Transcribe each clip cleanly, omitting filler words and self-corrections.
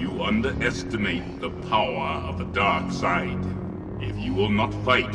You underestimate the power of the dark side. If you will not fight,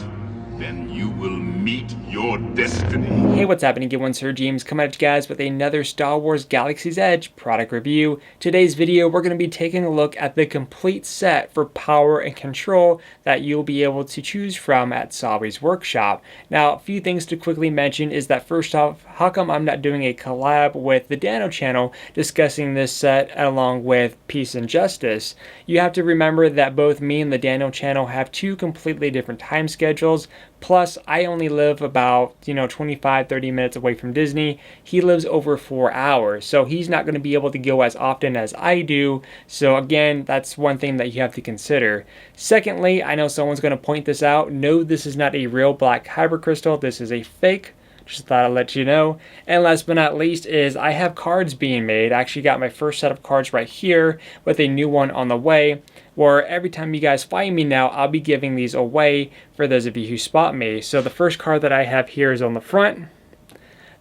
then you will meet your destiny. Hey, what's happening? Good one, SirJames coming at you guys with another Star Wars Galaxy's Edge product review. Today's video, we're going to be taking a look at the complete set for power and control that you'll be able to choose from at Savi's workshop. Now, a few things to quickly mention is that first off, how come I'm not doing a collab with the Dano channel discussing this set along with Peace and Justice? You have to remember that both me and the Dano channel have two completely different time schedules. Plus, I only live about, 25-30 minutes away from Disney. He lives over 4 hours, so he's not going to be able to go as often as I do. So again, that's one thing that you have to consider. Secondly, I know someone's going to point this out. No, this is not a real black hybrid crystal. This is a fake. Just thought I'd let you know. And last but not least is I have cards being made. I actually got my first set of cards right here with a new one on the way, where every time you guys find me now, I'll be giving these away for those of you who spot me. So the first card that I have here is on the front.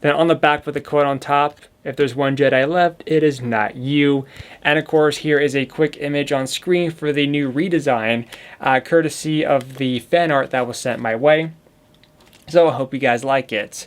Then on the back with the quote on top, if there's one Jedi left, it is not you. And of course, here is a quick image on screen for the new redesign, courtesy of the fan art that was sent my way. So I hope you guys like it.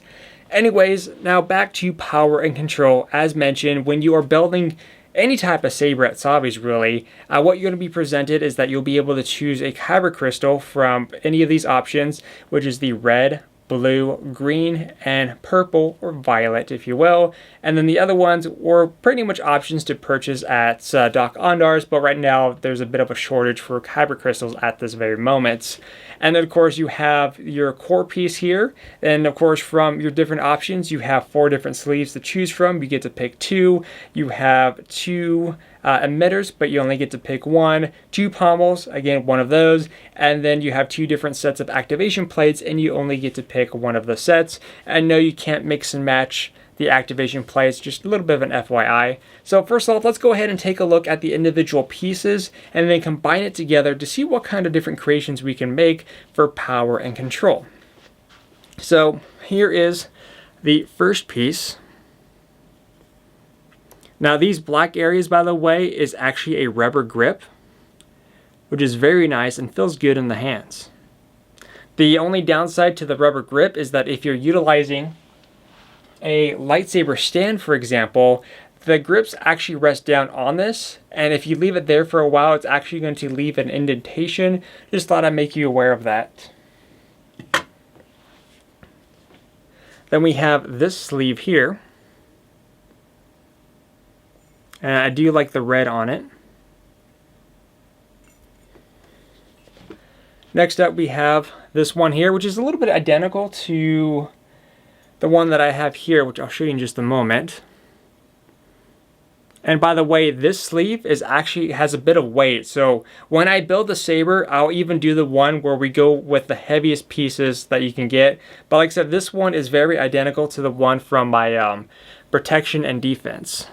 Anyways, now back to power and control. As mentioned, when you are building any type of saber at Savi's really, what you're going to be presented is that you'll be able to choose a kyber crystal from any of these options, which is the red, blue, green, and purple, or violet, if you will. And then the other ones were pretty much options to purchase at Doc Ondar's, but right now there's a bit of a shortage for kyber crystals at this very moment. And then of course you have your core piece here, and of course from your different options you have 4 different sleeves to choose from. You get to pick 2. You have 2 emitters, but you only get to pick 1, 2 pommels, again one of those, and then you have 2 different sets of activation plates, and you only get to pick one of the sets. And no, you can't mix and match the activation plates, just a little bit of an FYI. So first off, let's go ahead and take a look at the individual pieces and then combine it together to see what kind of different creations we can make for power and control. So here is the first piece. Now these black areas, by the way, is actually a rubber grip, which is very nice and feels good in the hands. The only downside to the rubber grip is that if you're utilizing a lightsaber stand, for example, the grips actually rest down on this, and if you leave it there for a while, it's actually going to leave an indentation. Just thought I'd make you aware of that. Then we have this sleeve here, and I do like the red on it. Next up we have this one here, which is a little bit identical to the one that I have here, which I'll show you in just a moment. And by the way, this sleeve is actually has a bit of weight. So when I build the saber, I'll even do the one where we go with the heaviest pieces that you can get. But like I said, this one is very identical to the one from my protection and defense.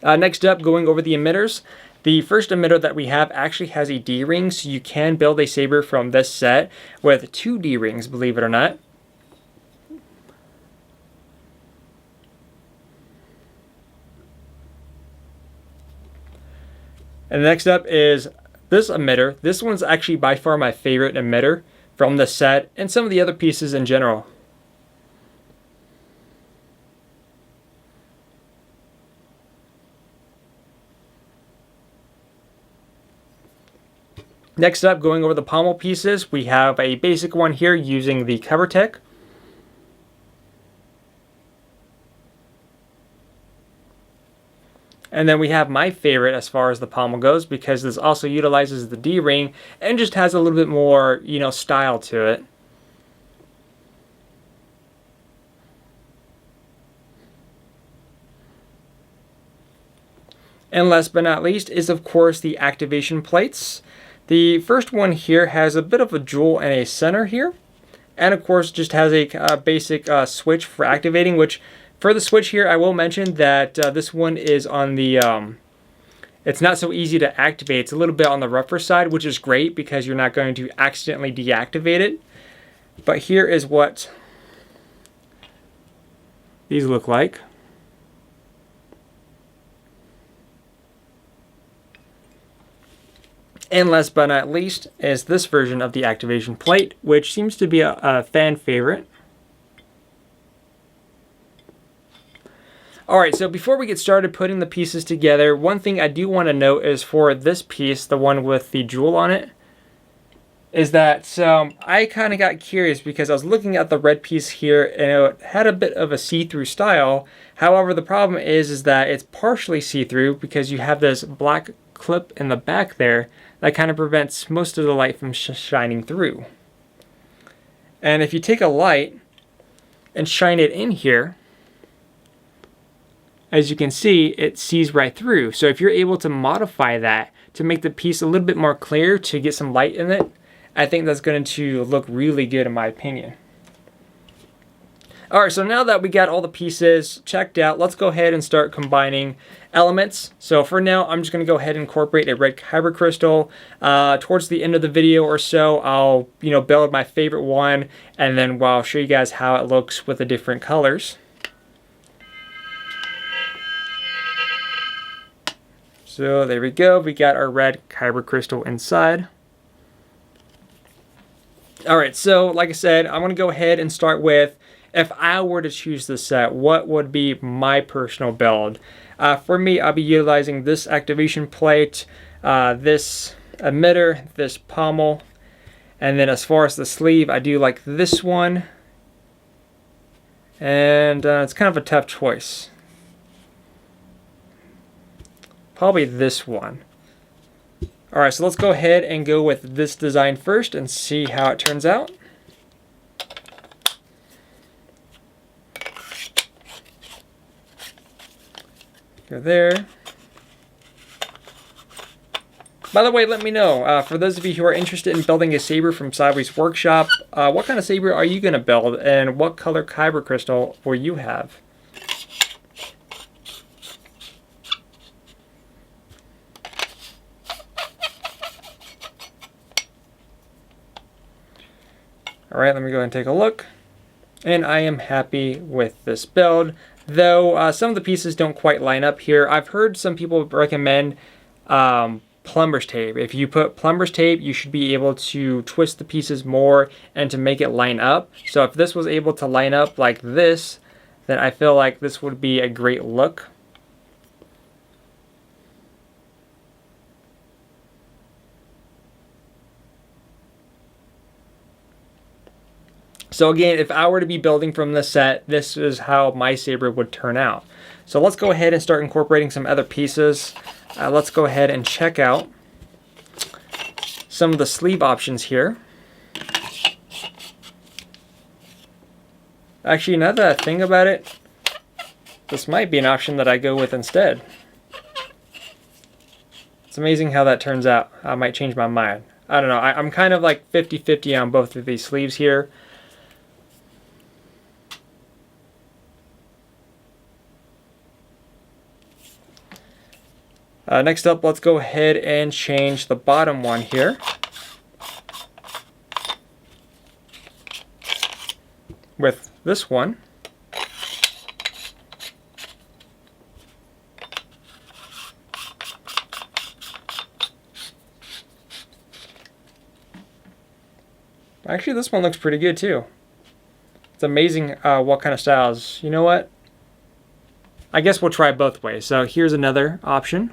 Next up, going over the emitters. The first emitter that we have actually has a D-ring, so you can build a saber from this set with 2 D-rings, believe it or not. And next up is this emitter. This one's actually by far my favorite emitter from the set and some of the other pieces in general. Next up, going over the pommel pieces, we have a basic one here using the cover tech. And then we have my favorite as far as the pommel goes, because this also utilizes the D-ring and just has a little bit more, style to it. And last but not least is of course the activation plates. The first one here has a bit of a jewel and a center here, and of course just has a basic switch for activating, which for the switch here I will mention that this one is on the it's not so easy to activate. It's a little bit on the rougher side, which is great because you're not going to accidentally deactivate it. But here is what these look like. And last but not least is this version of the activation plate, which seems to be a fan favorite. Alright, so before we get started putting the pieces together, one thing I do want to note is for this piece, the one with the jewel on it, is that I kind of got curious because I was looking at the red piece here and it had a bit of a see-through style. However, the problem is that it's partially see-through because you have this black clip in the back there that kind of prevents most of the light from shining through. And if you take a light and shine it in here, as you can see, it sees right through. So if you're able to modify that to make the piece a little bit more clear to get some light in it, I think that's going to look really good in my opinion. Alright, so now that we got all the pieces checked out, let's go ahead and start combining elements. So for now, I'm just going to go ahead and incorporate a red kyber crystal. Towards the end of the video or so, I'll build my favorite one, and then I'll show you guys how it looks with the different colors. So there we go, we got our red kyber crystal inside. Alright, so like I said, I'm going to go ahead and start with, if I were to choose this set, what would be my personal build? For me, I'll be utilizing this activation plate, this emitter, this pommel, and then as far as the sleeve, I do like this one. And it's kind of a tough choice. Probably this one. Alright, so let's go ahead and go with this design first and see how it turns out. Go there. By the way, let me know, for those of you who are interested in building a saber from Savi's workshop, what kind of saber are you going to build, and what color kyber crystal will you have? Alright, let me go ahead and take a look. And I am happy with this build. Though some of the pieces don't quite line up here. I've heard some people recommend plumber's tape. If you put plumber's tape, you should be able to twist the pieces more and to make it line up. So if this was able to line up like this, then I feel like this would be a great look. So again, if I were to be building from this set, this is how my saber would turn out. So let's go ahead and start incorporating some other pieces. Let's go ahead and check out some of the sleeve options here. Actually, now that I think about it, this might be an option that I go with instead. It's amazing how that turns out. I might change my mind. I don't know. I'm kind of like 50-50 on both of these sleeves here. Next up, let's go ahead and change the bottom one here. With this one. Actually, this one looks pretty good too. It's amazing what kind of styles. You know what? I guess we'll try both ways. So here's another option.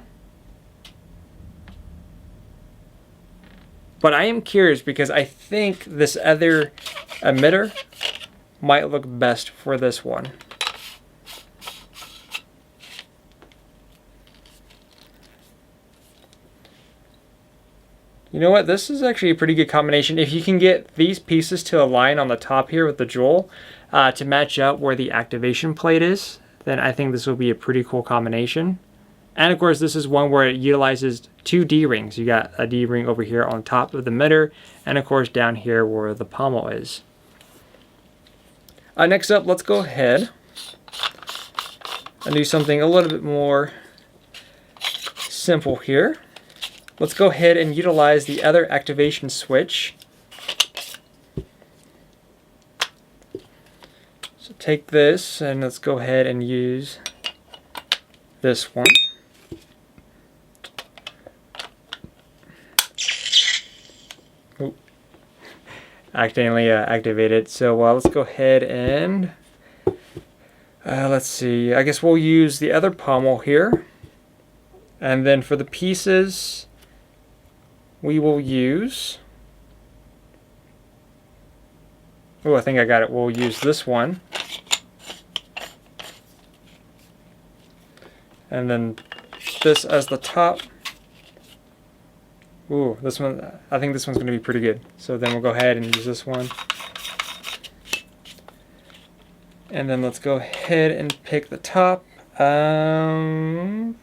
But I am curious because I think this other emitter might look best for this one. You know what? This is actually a pretty good combination. If you can get these pieces to align on the top here with the jewel to match up where the activation plate is, then I think this will be a pretty cool combination. And of course, this is one where it utilizes two D-rings. You got a D-ring over here on top of the emitter, and of course down here where the pommel is. Next up, let's go ahead and do something a little bit more simple here. Let's go ahead and utilize the other activation switch. So take this and let's go ahead and use this one. Ooh. Accidentally activated. So let's go ahead and let's see. I guess we'll use the other pommel here. And then for the pieces, we will use... Oh, I think I got it. We'll use this one. And then this as the top. Ooh, this one, I think this one's going to be pretty good. So then we'll go ahead and use this one. And then let's go ahead and pick the top. I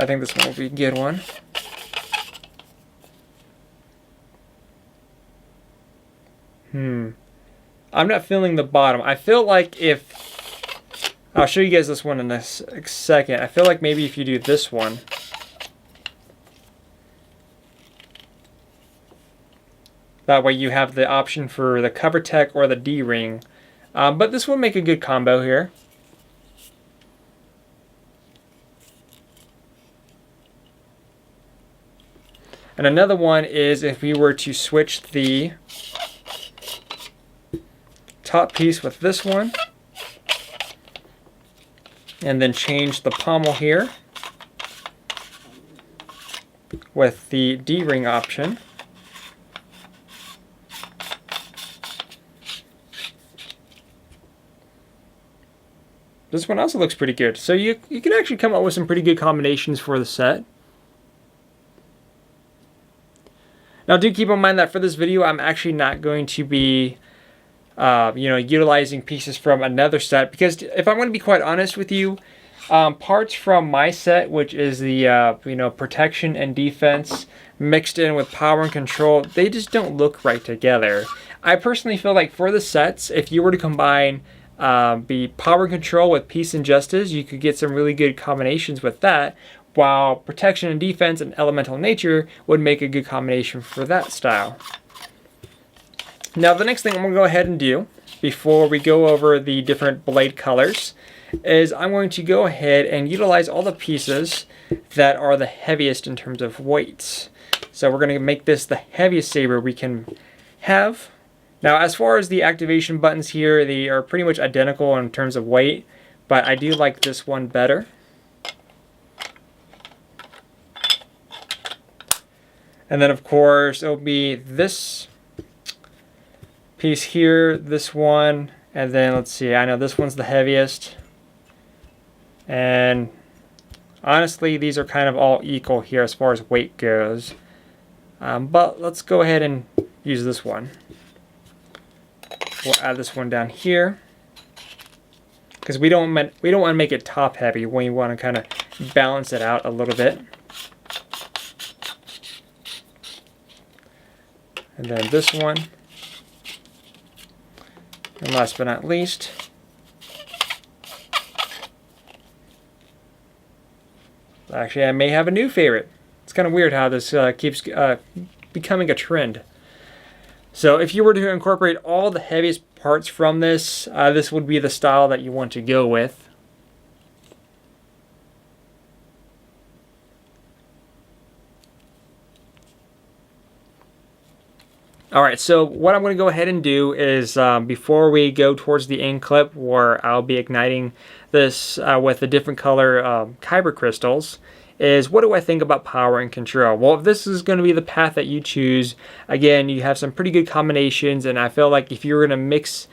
think this one will be a good one. I'm not feeling the bottom. I feel like if... I'll show you guys this one in a second. I feel like maybe if you do this one. That way you have the option for the cover tech or the D-ring. But this will make a good combo here. And another one is if we were to switch the top piece with this one and then change the pommel here with the D-ring option. This one also looks pretty good. So you can actually come up with some pretty good combinations for the set. Now do keep in mind that for this video I'm actually not going to be utilizing pieces from another set, because if I'm going to be quite honest with you, parts from my set, which is the protection and defense mixed in with power and control, they just don't look right together. I personally feel like for the sets, if you were to combine the power and control with peace and justice, you could get some really good combinations with that, while protection and defense and elemental nature would make a good combination for that style. Now the next thing I'm going to go ahead and do before we go over the different blade colors is I'm going to go ahead and utilize all the pieces that are the heaviest in terms of weights. So we're going to make this the heaviest saber we can have. Now as far as the activation buttons here, they are pretty much identical in terms of weight, but I do like this one better. And then of course it'll be this piece here, this one, and then let's see, I know this one's the heaviest. And honestly, these are kind of all equal here as far as weight goes. But let's go ahead and use this one. We'll add this one down here, because we don't want to make it top heavy. We want to kind of balance it out a little bit. And then this one. And last but not least, actually I may have a new favorite. It's kind of weird how this keeps becoming a trend. So if you were to incorporate all the heaviest parts from this, this would be the style that you want to go with. Alright, so what I'm going to go ahead and do is, before we go towards the end clip where I'll be igniting this with the different color kyber crystals, is what do I think about power and control? Well, if this is going to be the path that you choose, again, you have some pretty good combinations, and I feel like if you were going to mix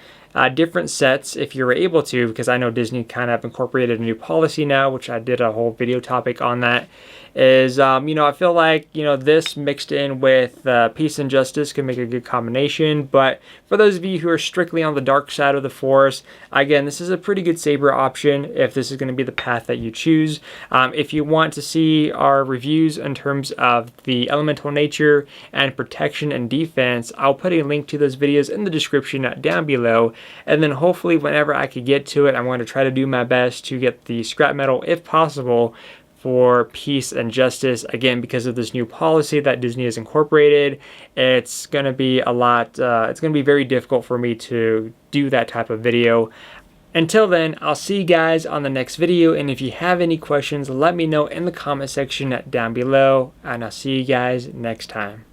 different sets, if you were able to, because I know Disney kind of incorporated a new policy now, which I did a whole video topic on that, is, I feel like, this mixed in with peace and justice can make a good combination. But for those of you who are strictly on the dark side of the force, again, this is a pretty good saber option if this is going to be the path that you choose. If you want to see our reviews in terms of the elemental nature and protection and defense, I'll put a link to those videos in the description down below. And then hopefully whenever I could get to it, I'm going to try to do my best to get the scrap metal, if possible, for peace and justice. Again, because of this new policy that Disney has incorporated, it's going to be it's going to be very difficult for me to do that type of video. Until then, I'll see you guys on the next video, and if you have any questions, let me know in the comment section down below, and I'll see you guys next time.